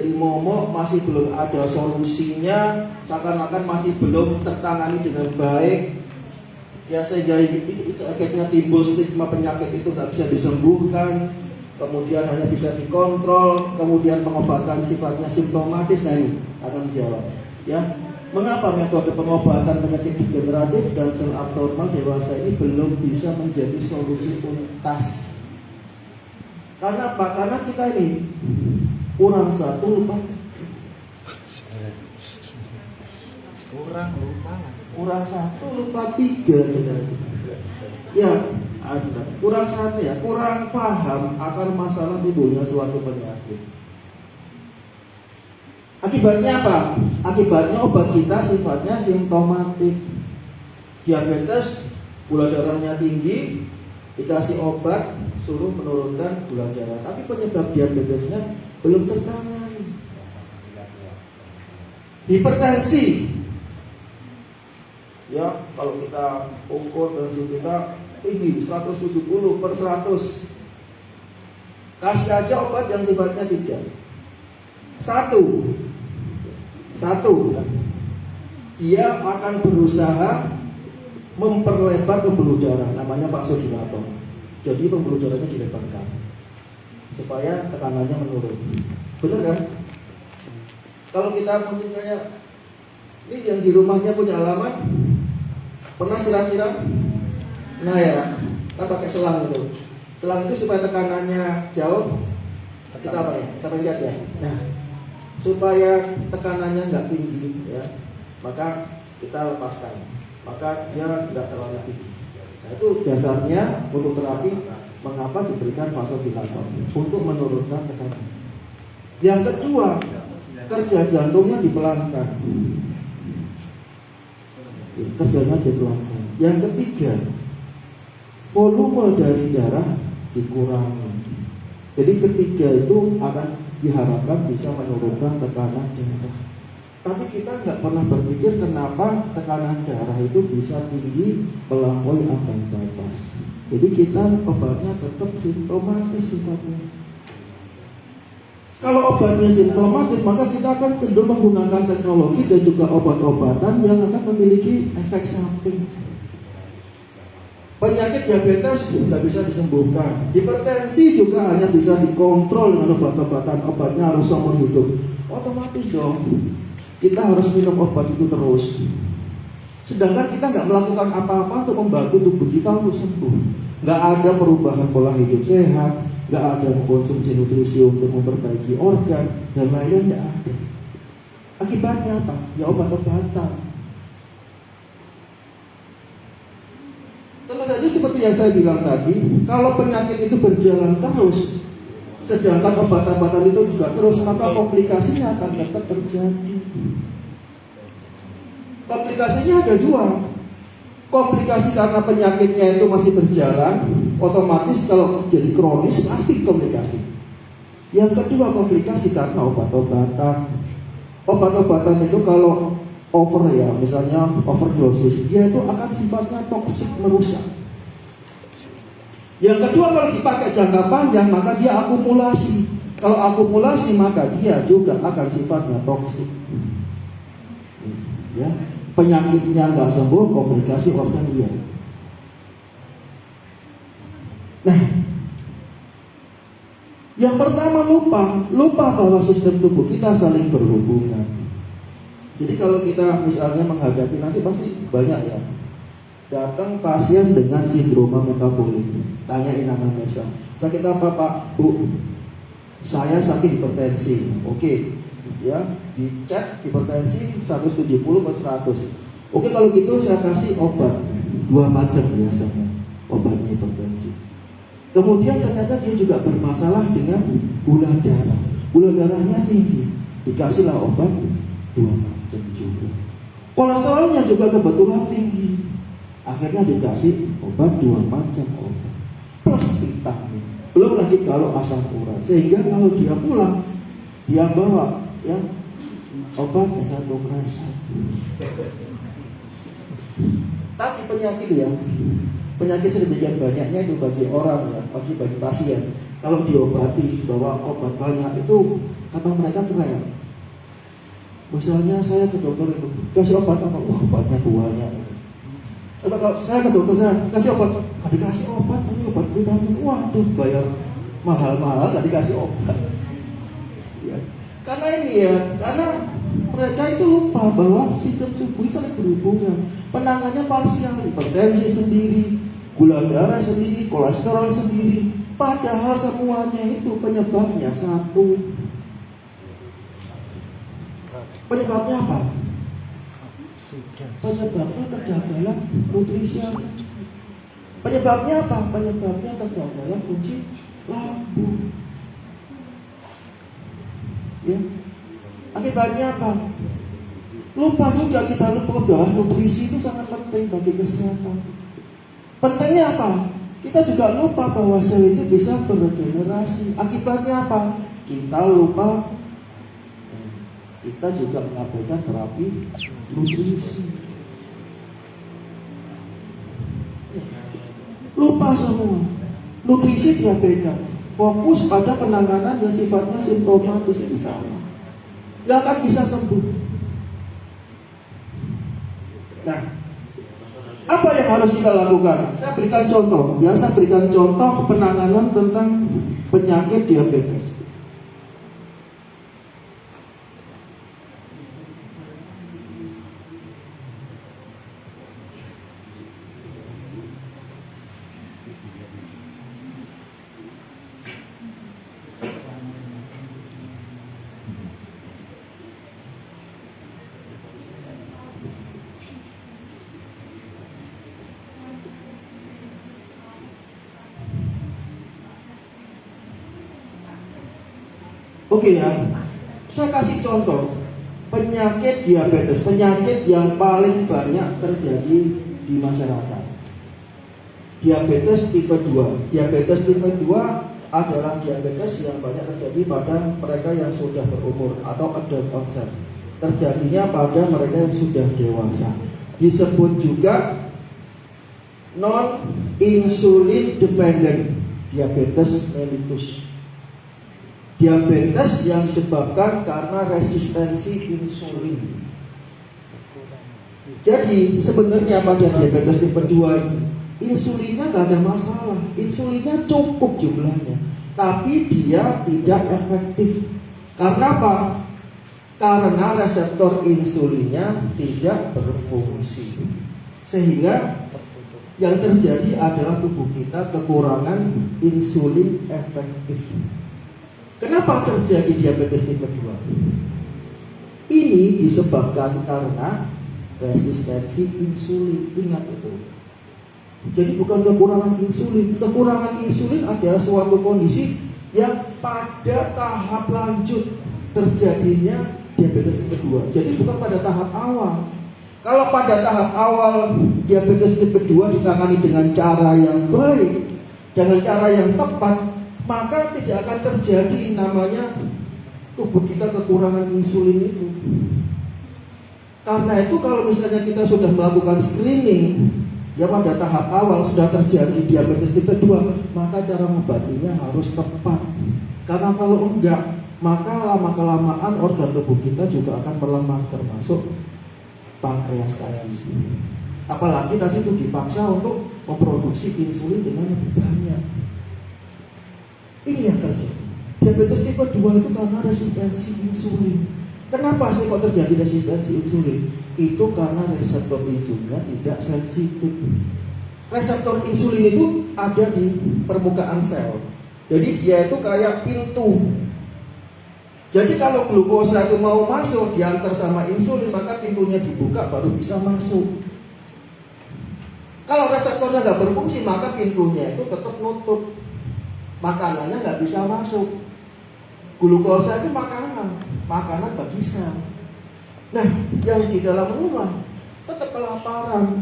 jadi momok, masih belum ada solusinya, seakan-akan masih belum tertangani dengan baik, ya sehingga akhirnya timbul stigma penyakit itu nggak bisa disembuhkan, kemudian hanya bisa dikontrol, kemudian pengobatan sifatnya simptomatis. Nah ini akan menjawab, ya mengapa metode pengobatan penyakit degeneratif dan sel abnormal dewasa ini belum bisa menjadi solusi tuntas? Karena apa? Karena kita ini kurang satu lupa tiga. Kurang satu lupa tiga. Ya, kurang satu ya, kurang paham akan masalah timbulnya suatu penyakit. Akibatnya apa? Akibatnya obat kita sifatnya simptomatik. Diabetes, gula darahnya tinggi, dikasih obat suruh menurunkan gula darah, tapi penyebab diabetesnya belum tertangani. Hipertensi, ya kalau kita ukur tensi kita tinggi 170/100, kasih aja obat yang sifatnya tiga. Satu, dia akan berusaha memperlebar pembuluh darah, namanya vasodilator. Jadi pembuluh darahnya dilebarkan supaya tekanannya menurun. Benar kan? Kalau kita misalnya ini yang di rumahnya punya halaman, pernah siram-siram? Nah ya, kan pakai selang itu. Selang itu supaya tekanannya jauh. Kita apa ya? Kita lihat ya. Nah, supaya tekanannya nggak tinggi ya, maka kita lepaskan. Maka dia nggak terlalu tinggi. Nah, itu dasarnya untuk terapi mengapa diberikan vasodilator untuk menurunkan tekanan. Yang kedua, kerja jantungnya dipelankan. Kerjanya dipelankan. Yang ketiga, volume dari darah dikurangi. Jadi ketiga itu akan diharapkan bisa menurunkan tekanan darah. Tapi kita nggak pernah berpikir kenapa tekanan darah itu bisa tinggi melampaui ambang batas. Jadi kita obatnya tetap simptomatis sifatnya. Kalau obatnya simptomatis, maka kita akan cenderung menggunakan teknologi dan juga obat-obatan yang akan memiliki efek samping. Penyakit diabetes nggak bisa disembuhkan. Hipertensi juga hanya bisa dikontrol dengan obat-obatan. Obatnya harus seumur hidup. Otomatis dong, kita harus minum obat itu terus. Sedangkan kita nggak melakukan apa-apa untuk membantu tubuh kita untuk sembuh. Nggak ada perubahan pola hidup sehat, nggak ada mengkonsumsi nutrisi untuk memperbaiki organ dan lain-lain, nggak ada. Akibatnya apa? Ya obat-obatan. Tentu saja seperti yang saya bilang tadi, kalau penyakit itu berjalan terus, sedangkan obat-obatan itu juga terus, maka komplikasinya akan tetap terjadi. Komplikasinya ada dua. Komplikasi karena penyakitnya itu masih berjalan, otomatis kalau jadi kronis pasti komplikasi. Yang kedua, komplikasi karena obat-obatan. Obat-obatan itu kalau over ya, misalnya overdosis, dia itu akan sifatnya toksik, merusak. Yang kedua, kalau dipakai jangka panjang maka dia akumulasi. Kalau akumulasi maka dia juga akan sifatnya toksik. Ya, penyakitnya nggak sembuh, komplikasi organ dia. Nah, yang pertama lupa bahwa sistem tubuh kita saling berhubungan. Jadi kalau kita misalnya menghadapi nanti pasti banyak ya, datang pasien dengan sindroma metabolik, tanyain anamnesa, sakit apa Pak? Bu, saya sakit hipertensi. Oke, ya dicek hipertensi 170/100. Oke, kalau gitu saya kasih obat 2 macam biasanya obatnya hipertensi. Kemudian ternyata dia juga bermasalah dengan gula darah, gula darahnya tinggi, dikasihlah obat 2 macam juga. Kolesterolnya juga kebetulan tinggi, akhirnya dikasih obat 2 macam obat plus vitamin. Belum lagi kalau asam urat, sehingga kalau dia pulang dia bawa ya obatnya 1 kresek. Tapi penyakit sedemikian banyaknya itu bagi orang ya, bagi pasien, kalau diobati bahwa obat banyak itu kata mereka keren. Misalnya saya ke dokter itu kasih obat apa? Obatnya banyak. Coba kalau saya ke dokter saya kasih obat, gak dikasih obat, tapi obat vitamin. Waduh, bayar mahal-mahal gak dikasih obat. Ya. Karena ini ya, karena mereka itu lupa bahwa sistem tubuh saling berhubungan. Penanganannya parsial, hipertensi sendiri, gula darah sendiri, kolesterol sendiri. Padahal semuanya itu penyebabnya satu. Penyebabnya apa? Penyebabnya kegagalan nutrisi. Penyebabnya apa? Penyebabnya kegagalan fungsi lambung. Ya. Akibatnya apa? Lupa juga kita lupa bahwa nutrisi itu sangat penting bagi kesehatan. Pentingnya apa? Kita juga lupa bahwa sel itu bisa beregenerasi. Akibatnya apa? Kita lupa. Kita juga mengabaikan terapi nutrisi. Lupa semua. Nutrisi diabaikan. Fokus pada penanganan yang sifatnya simptomatis itu salah. Gak akan bisa sembuh. Nah, apa yang harus kita lakukan? Saya berikan contoh. Saya berikan contoh penanganan tentang penyakit diabetes. Oke ya, saya kasih contoh penyakit diabetes, penyakit yang paling banyak terjadi di masyarakat. Diabetes tipe 2. Diabetes tipe 2 adalah diabetes yang banyak terjadi pada mereka yang sudah berumur atau adult onset. Terjadinya pada mereka yang sudah dewasa. Disebut juga non-insulin dependent diabetes mellitus. Diabetes yang disebabkan karena resistensi insulin. Jadi sebenarnya pada diabetes tipe 2 ini insulinnya gak ada masalah, insulinnya cukup jumlahnya, tapi dia tidak efektif. Karena apa? Karena reseptor insulinnya tidak berfungsi, sehingga yang terjadi adalah tubuh kita kekurangan insulin efektif. Kenapa terjadi diabetes tipe 2? Ini disebabkan karena resistensi insulin. Ingat itu. Jadi bukan kekurangan insulin. Kekurangan insulin adalah suatu kondisi yang pada tahap lanjut terjadinya diabetes tipe 2. Jadi bukan pada tahap awal. Kalau pada tahap awal diabetes tipe 2 ditangani dengan cara yang baik, dengan cara yang tepat, maka tidak akan terjadi namanya tubuh kita kekurangan insulin itu. Karena itu kalau misalnya kita sudah melakukan screening, ya pada tahap awal sudah terjadi diabetes tipe 2, maka cara mengobatinya harus tepat. Karena kalau enggak, maka lama-kelamaan organ tubuh kita juga akan melemah, termasuk pankreas tadi. Apalagi tadi itu dipaksa untuk memproduksi insulin dengan lebih banyak. Ini yang terjadi. Diabetes tipe 2 itu karena resistensi insulin. Kenapa sih kok terjadi resistensi insulin? Itu karena reseptor insulinnya tidak sensitif. Reseptor insulin itu ada di permukaan sel. Jadi dia itu kayak pintu. Jadi kalau glukosa itu mau masuk diantar sama insulin, maka pintunya dibuka baru bisa masuk. Kalau reseptornya nggak berfungsi, maka pintunya itu tetap nutup. Makanannya nggak bisa masuk. Glukosa itu makanan bagi sel. Nah, yang di dalam rumah tetap kelaparan.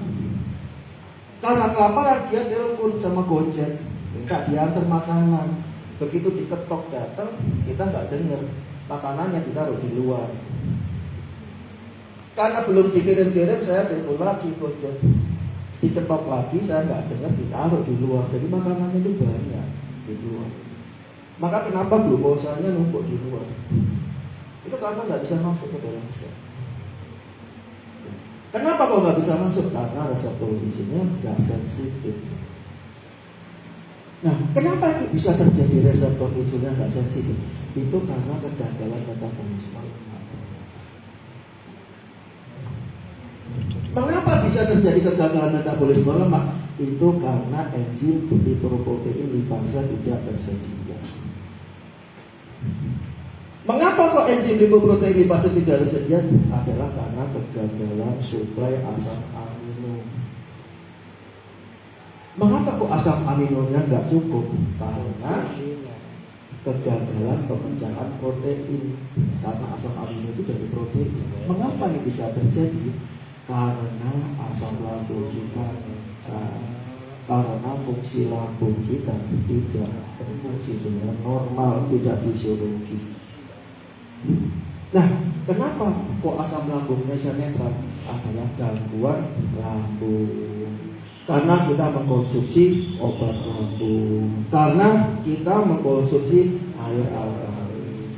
Karena kelaparan dia telepon sama Gojek, minta diantar makanan. Begitu diketok datang, kita nggak dengar, makanannya ditaruh di luar. Karena belum dikirim-kirim, saya telepon lagi Gojek, diketok lagi, saya nggak dengar, ditaruh di luar. Jadi makanannya itu banyak di luar. Maka kenapa glukosanya numpuk di luar? Itu karena nggak bisa masuk ke dalam sel. Kenapa kok nggak bisa masuk? Karena reseptor insulinnya nggak sensitif. Nah, kenapa bisa terjadi reseptor insulin nggak sensitif? Itu karena kegagalan metabolisme lemak. Mengapa bisa terjadi kegagalan metabolisme lemak? Itu karena enzim lipoprotein lipase tidak tersedia. Mengapa kok enzim lipoprotein lipase tidak tersedia? Adalah karena kegagalan suplai asam amino. Mengapa kok asam aminonya nggak cukup? Karena kegagalan pemecahan protein. Karena asam amino itu dari protein. Mengapa ini bisa terjadi? Karena asam lambung kita meningkat. Karena fungsi lambung kita tidak berfungsi dengan normal, tidak fisiologis. Nah, kenapa kok asam lambungnya netral? Adalah gangguan lambung. Karena kita mengkonsumsi obat lambung, karena kita mengkonsumsi air alkali.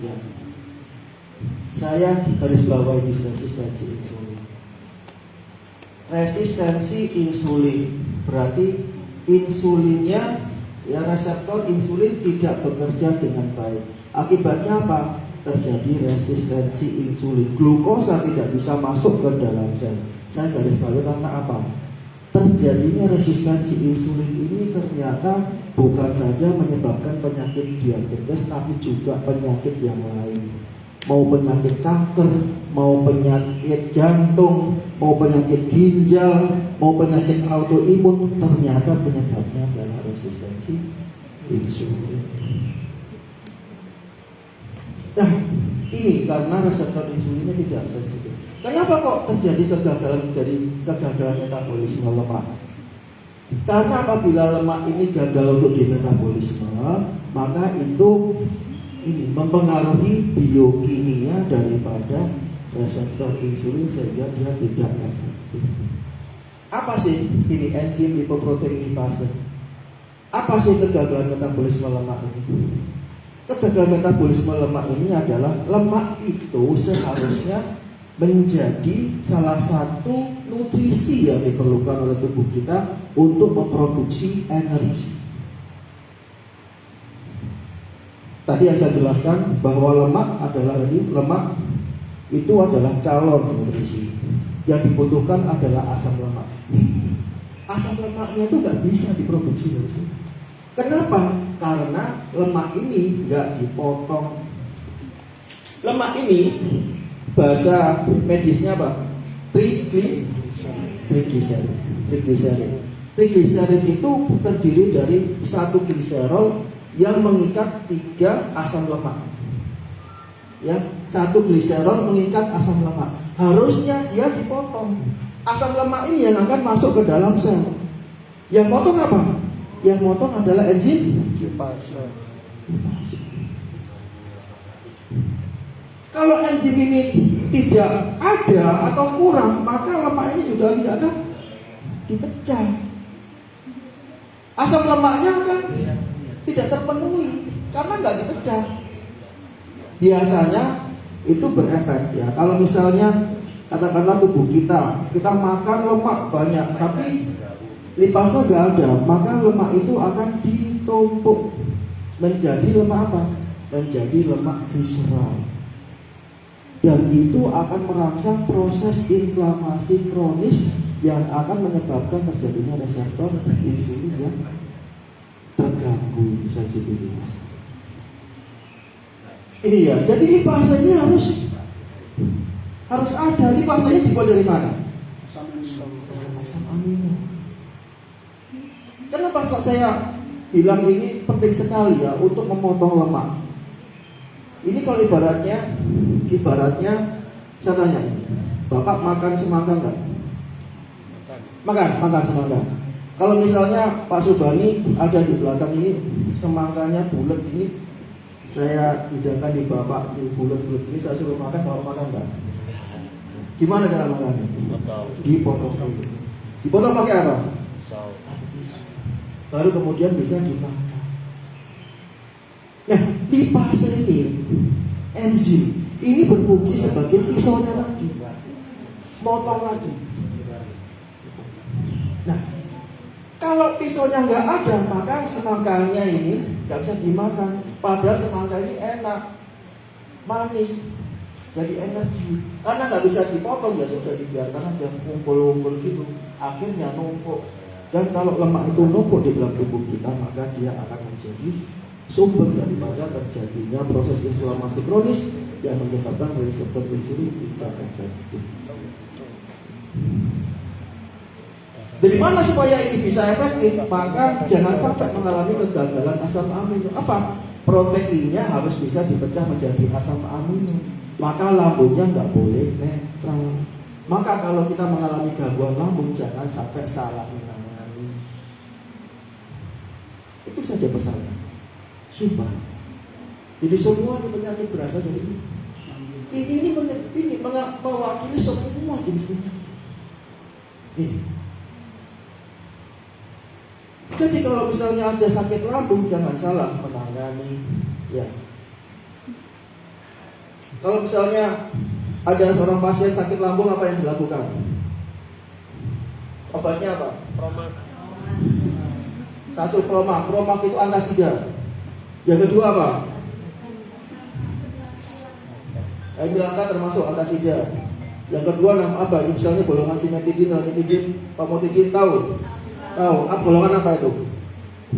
Ya, saya garis bawahi resistensi insulin. Resistensi insulin berarti insulinnya, ya, reseptor insulin tidak bekerja dengan baik. Akibatnya apa? Terjadi resistensi insulin. Glukosa tidak bisa masuk ke dalam sel. Saya garis bawahi karena apa? Terjadinya resistensi insulin ini ternyata bukan saja menyebabkan penyakit diabetes, tapi juga penyakit yang lain. Mau penyakit kanker, mau penyakit jantung, mau penyakit ginjal, mau penyakit autoimun, ternyata penyebabnya adalah resistensi insulin. Nah, ini karena reseptor insulinnya tidak sensitif. Kenapa kok terjadi kegagalan metabolisme lemak? Karena apabila lemak ini gagal untuk dimetabolisme, maka itu ini mempengaruhi biokimia daripada reseptor insulin sehingga dia tidak efektif. Apa sih ini enzim lipoprotein lipase? Apa sih kegagalan metabolisme lemak ini? Kegagalan metabolisme lemak ini adalah lemak itu seharusnya menjadi salah satu nutrisi yang diperlukan oleh tubuh kita untuk memproduksi energi. Tadi yang saya jelaskan bahwa lemak itu adalah calon nutrisi. Yang dibutuhkan adalah asam lemak. Asam lemaknya itu nggak bisa diproduksi dari sini. Kenapa? Karena lemak ini nggak dipotong. Lemak ini bahasa medisnya apa? Trigliserid. Trigliserid itu terdiri dari satu gliserol yang mengikat 3 asam lemak. Ya, satu gliserol mengikat asam lemak. Harusnya dia dipotong. Asam lemak ini yang akan masuk ke dalam sel. Yang potong apa? Yang potong adalah enzim lipase. Kalau enzim ini tidak ada atau kurang, maka lemak ini juga tidak akan dipecah. Asam lemaknya akan tidak terpenuhi karena nggak dipecah. Biasanya itu berefek, ya. Kalau misalnya katakanlah tubuh kita makan lemak banyak, tapi lipase nggak ada, maka lemak itu akan ditumpuk menjadi lemak apa? Menjadi lemak visceral. Dan itu akan merangsang proses inflamasi kronis yang akan menyebabkan terjadinya reseptor insulin yang terganggu sensitivitas. Iya, jadi lipasenya harus ada. Lipasenya dibuat dari mana? Asam amino. Kenapa kok saya bilang ini penting sekali ya untuk memotong lemak? Ini kalau ibaratnya saya tanya, Bapak makan semangka enggak? Makan semangka. Kalau misalnya Pak Subani ada di belakang ini, semangkanya bulat ini, saya hidangkan di Bapak di bulat-bulat ini, saya suruh makan, Bapak makan enggak? Gimana cara makannya? Dipotong dulu. Dipotong pakai apa? Baru kemudian bisa dimakan. Nah, lipase ini, enzim ini berfungsi sebagai pisaunya lagi, motong lagi. Nah, kalau pisaunya nggak ada, maka semangkanya ini nggak bisa dimakan. Padahal semangka ini enak, manis, jadi energi. Karena nggak bisa dipotong, ya sudah dibiarkan aja kumpul-kumpul gitu. Akhirnya numpuk. Dan kalau lemak itu numpuk di dalam tubuh kita, maka dia akan menjadi sumber daripada terjadinya proses inflamasi kronis yang menyebabkan reseptor insulin tidak efektif. Dari mana supaya ini bisa efektif? Maka jangan sampai mengalami kegagalan asam amino. Apa? Proteinnya harus bisa dipecah menjadi asam amino. Maka lambungnya nggak boleh netral. Maka kalau kita mengalami gangguan lambung, jangan sampai salah menangani. Itu saja pesannya. Sumpah. Jadi semua penyakit berasal dari ini. Ini mewakili semua jenis penyakit. Ini. Jadi kalau misalnya ada sakit lambung, jangan salah menangani. Ya. Kalau misalnya ada seorang pasien sakit lambung, apa yang dilakukan? Obatnya apa? Promak. Satu, promak. Promak itu antasida. Yang kedua apa? Emilata termasuk antasida. Yang kedua apa? Misalnya golongan simetidin, ranitidin, pamotidin, tahu? Golongan apa itu?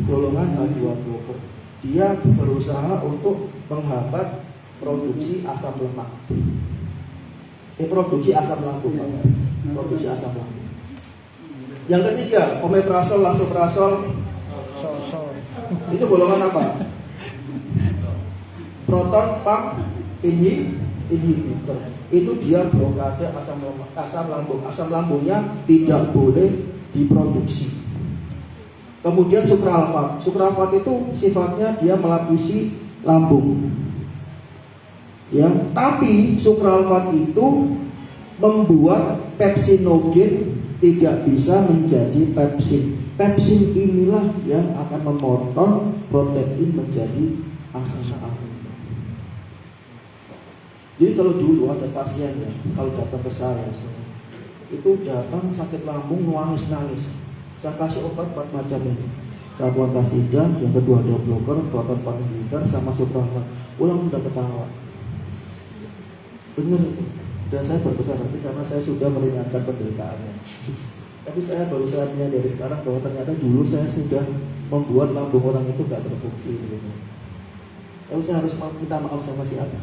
Golongan H2 blocker. Dia berusaha untuk menghambat produksi asam lemak. Produksi asam lambung. Produksi asam lambung. Yang ketiga, omeprazol, lansoprazol. Itu golongan apa? Proton pump inhibitor. Itu dia blokade asam lambung. Asam lambungnya tidak boleh diproduksi. Kemudian sukralfat. Sukralfat itu sifatnya dia melapisi lambung. Ya, tapi sukralfat itu membuat pepsinogen tidak bisa menjadi pepsin. Pepsin inilah yang akan memotong protein menjadi asam amino. Jadi kalau dulu ada pasien ya, kalau datang ke saya, itu datang sakit lambung nangis. Saya kasih obat 4 macam ini. Satu antasida, yang kedua ada blocker, proton pump inhibitor, sama sukralfat. Ulang udah ketawa. Benar itu. Dan saya berbesar hati karena saya sudah meringankan penderitaannya. Tapi saya baru saatnya dari sekarang bahwa ternyata dulu saya sudah membuat lambung orang itu gak berfungsi gitu. Lalu saya harus minta maaf sama siapa?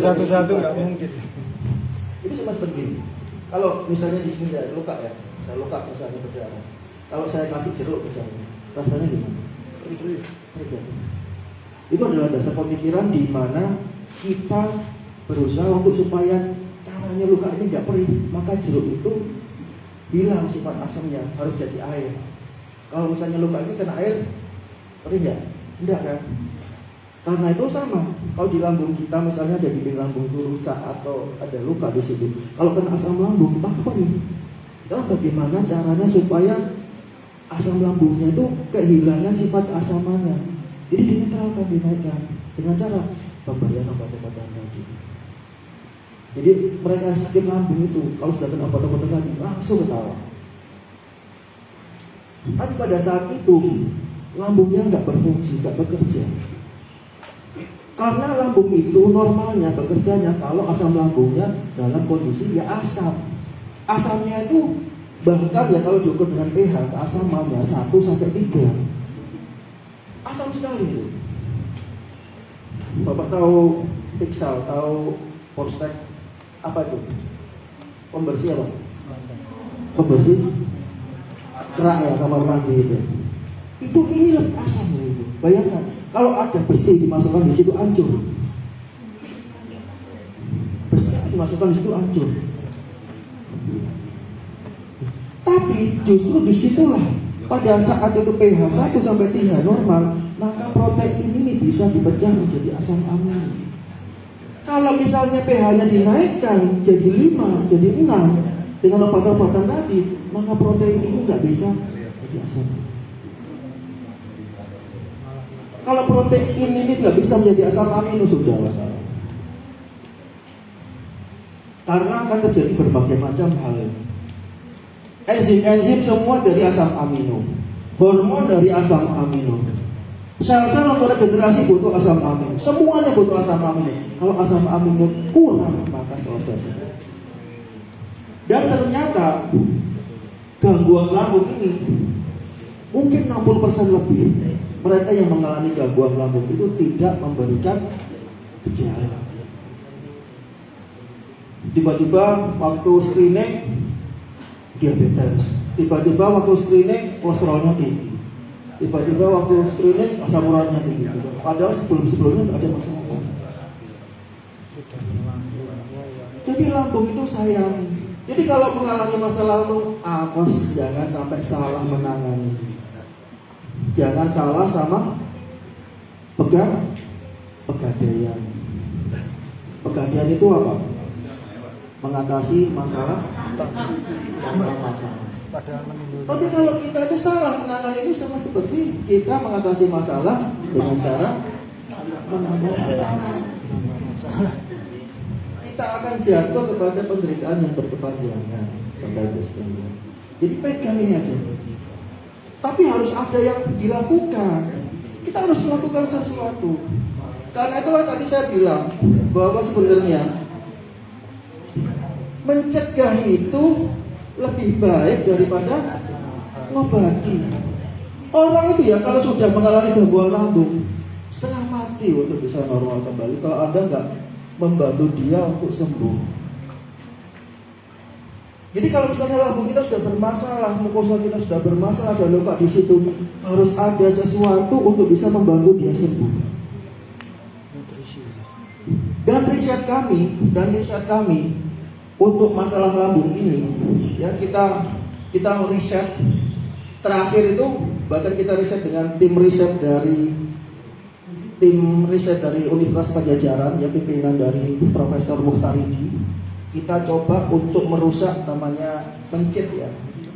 Satu-satu gak mungkin. Itu cuma seperti ini. Kalau misalnya di sini ada luka ya, saya luka misalnya berdarah. Kalau saya kasih jeruk misalnya, rasanya gimana? Itu adalah dasar pemikiran di mana kita berusaha untuk supaya caranya luka ini nggak perih, maka jeruk itu hilang sifat asamnya, harus jadi air. Kalau misalnya luka ini kena air, perih ya? Enggak kan? Karena itu sama. Kalau di lambung kita misalnya ada dinding lambung itu rusak atau ada luka di situ, kalau kena asam lambung maka perih. Itulah bagaimana caranya supaya asam lambungnya itu kehilangan sifat asamannya. Jadi dinetralkan, dinaikkan dengan cara pemberian obat-obatan tadi. Jadi mereka sakit lambung itu kalau sudah kena obat-obatan tadi langsung ketawa. Tapi pada saat itu lambungnya nggak berfungsi, nggak bekerja. Karena lambung itu normalnya bekerjanya kalau asam lambungnya dalam kondisi ya asam. Asamnya itu bahkan ya kalau diukur dengan pH keasamannya 1 sampai 3. Asam sekali itu. Bapak tahu Fixal, tahu Polstek apa itu? Pembersih apa? Pembersih kerak ya, kamar mandi itu. Itu ini asamnya itu. Bayangkan kalau ada besi dimasukkan di situ hancur. Besi dimasukkan di situ hancur. Tapi justru disitulah pada saat itu pH 1 sampai 3 normal, maka protein ini bisa dipecah menjadi asam amino. Kalau misalnya pH-nya dinaikkan jadi 5, jadi 6 dengan obat-obatan tadi, maka protein ini nggak bisa jadi asam amino. Kalau protein ini nggak bisa menjadi asam amino, sudah masalah. Karena akan terjadi berbagai macam hal. Enzim-enzim semua jadi asam amino. Hormon dari asam amino. Sel-sel untuk regenerasi butuh asam amino. Semuanya butuh asam amino. Kalau asam amino kurang, maka selesai. Dan ternyata gangguan lambung ini mungkin 60% lebih mereka yang mengalami gangguan lambung itu tidak memberikan gejala. Tiba-tiba waktu screening diabetes, tiba-tiba waktu screening kolesterolnya tinggi, tiba-tiba waktu screening asam uratnya tinggi. Padahal sebelum-sebelumnya nggak ada masalah. Jadi lambung itu sayang. Jadi kalau mengalami masalah lambung, awas jangan sampai salah menangani. Jangan kalah sama pegadaian. Pegadaian itu apa? Mengatasi masalah tanpa masalah. Tapi kalau kita ini salah menangani ini, sama seperti kita mengatasi masalah dengan cara menambah masalah. Kita akan jatuh kepada penderitaan yang berkepanjangan, Bapak Ibu sekalian. Jadi pegang ini aja. Tapi harus ada yang dilakukan. Kita harus melakukan sesuatu. Karena itulah tadi saya bilang bahwa sebenarnya mencegah itu lebih baik daripada mengobati. Orang itu ya kalau sudah mengalami gangguan lambung setengah mati untuk bisa normal kembali kalau Anda nggak membantu dia untuk sembuh. Jadi kalau misalnya lambung kita sudah bermasalah, mukosa kita sudah bermasalah, ada luka di situ, harus ada sesuatu untuk bisa membantu dia sembuh. Dan riset kami untuk masalah lambung ini, ya kita riset terakhir itu, bahkan kita riset dengan tim riset dari Universitas Pajajaran, ya pimpinan dari Profesor Muhtaridi. Kita coba untuk merusak namanya mencit ya,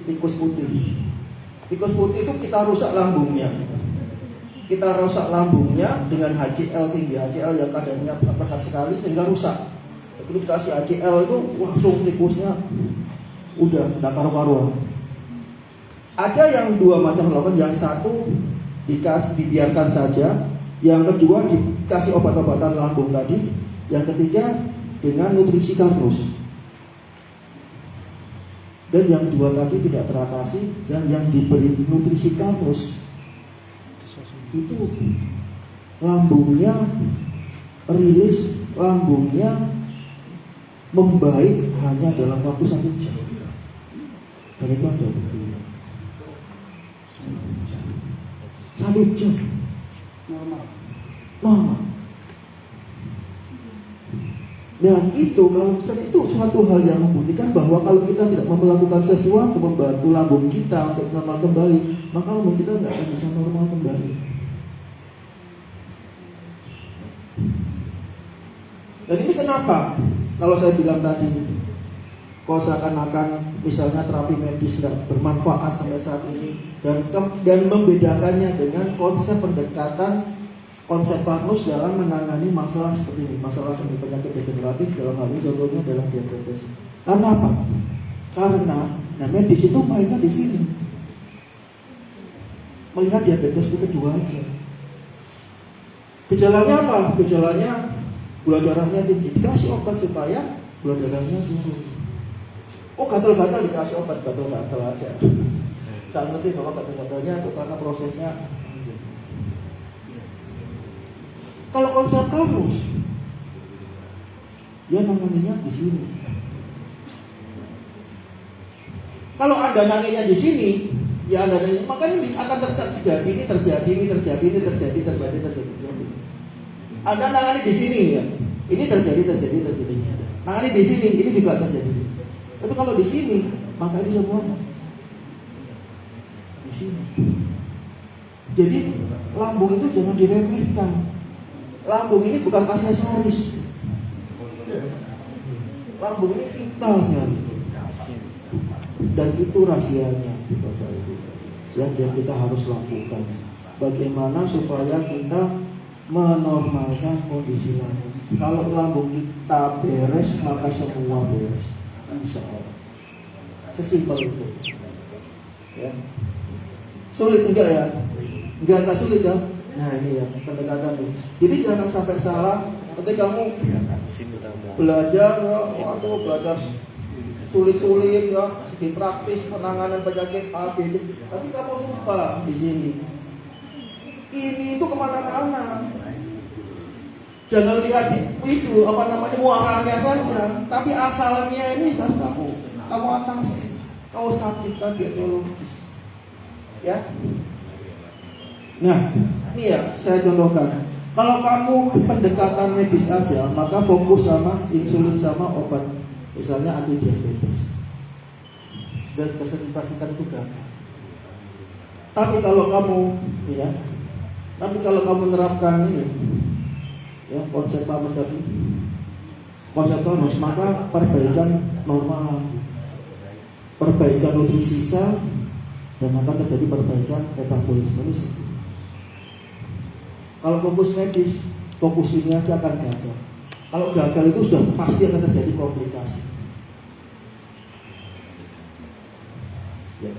tikus putih. Tikus putih itu kita rusak lambungnya. Kita rusak lambungnya dengan HCl tinggi, HCl yang kadarnya pekat sekali sehingga rusak. Begitu dikasih HCl itu langsung tikusnya udah tidak karu-karuan. Ada yang dua macam melakukan, yang satu dibiarkan saja, yang kedua dikasih obat-obatan lambung tadi, yang ketiga dengan nutrisi kardus. Dan yang dua tadi tidak teratasi, dan yang diberi nutrisi kardus itu lambungnya rilis, lambungnya membaik hanya dalam waktu 1 jam. Dan itu ada buktinya. 1 jam normal. Dan itu kalau misalnya itu suatu hal yang membuktikan bahwa kalau kita tidak melakukan sesuatu membantu lambung kita untuk normal kembali, maka lambung kita nggak akan bisa normal kembali. Dan ini kenapa? Kalau saya bilang tadi, kalau seakan-akan misalnya terapi medis tidak bermanfaat sampai saat ini, dan membedakannya dengan konsep pendekatan konservatif dalam menangani masalah seperti ini, masalah penyakit degeneratif, dalam hal ini contohnya adalah diabetes. Karena apa? Karena medis itu mainnya di sini. Melihat diabetes itu kedua aja. Gejalanya apa? Gejalanya gula darahnya tinggi, dikasih obat supaya gula darahnya turun. Oh gatal-gatal dikasih obat gatal-gatal aja. Tak ngerti bahwa gatal-gatalnya itu karena prosesnya. Kalau konsep karus, dia nanganinya di sini. Kalau Anda nanginya di sini, ya Anda nanginya, maka ini akan terjadi. Anda nangani di sini ya, ini terjadi. Nangani di sini, ini juga terjadi. Tapi kalau di sini, maka ini semuanya di sini. Jadi lambung itu jangan diremehkan. Lambung ini bukan aksesoris. Lambung ini vital sekali. Dan itu rahasianya, Bapak Ibu, yang kita harus lakukan. bagaimana supaya kita menormalkan kondisi lambung. Kalau lambung kita beres, maka semua beres, insya Allah. Sesimpel itu. Ya. Sulit enggak ya? Enggak sulit ya? Nah ini ya pendekatan nih. Jadi jangan sampai salah ketika kamu belajar ya, atau belajar sulit-sulit ya, segi praktis penanganan penyakit A, B, C, tapi kamu lupa di sini. Ini itu kemana-mana. Jangan lihat itu muaranya saja, tapi asalnya ini kan kamu atasi, kau saksikan biologis, ya. Nah, ini ya saya contohkan. Kalau kamu pendekatan medis aja, maka fokus sama insulin sama obat, misalnya anti diabetes. Sudah bisa dipastikan itu gagal. Tapi kalau kamu menerapkan ini, ya konsep Thomas tadi, konsep Thomas, maka perbaikan normal, perbaikan nutrisi sel, dan akan terjadi perbaikan metabolisme. Kalau fokus medis, fokus ini aja akan gagal. Kalau gagal itu sudah pasti akan terjadi komplikasi. Ya.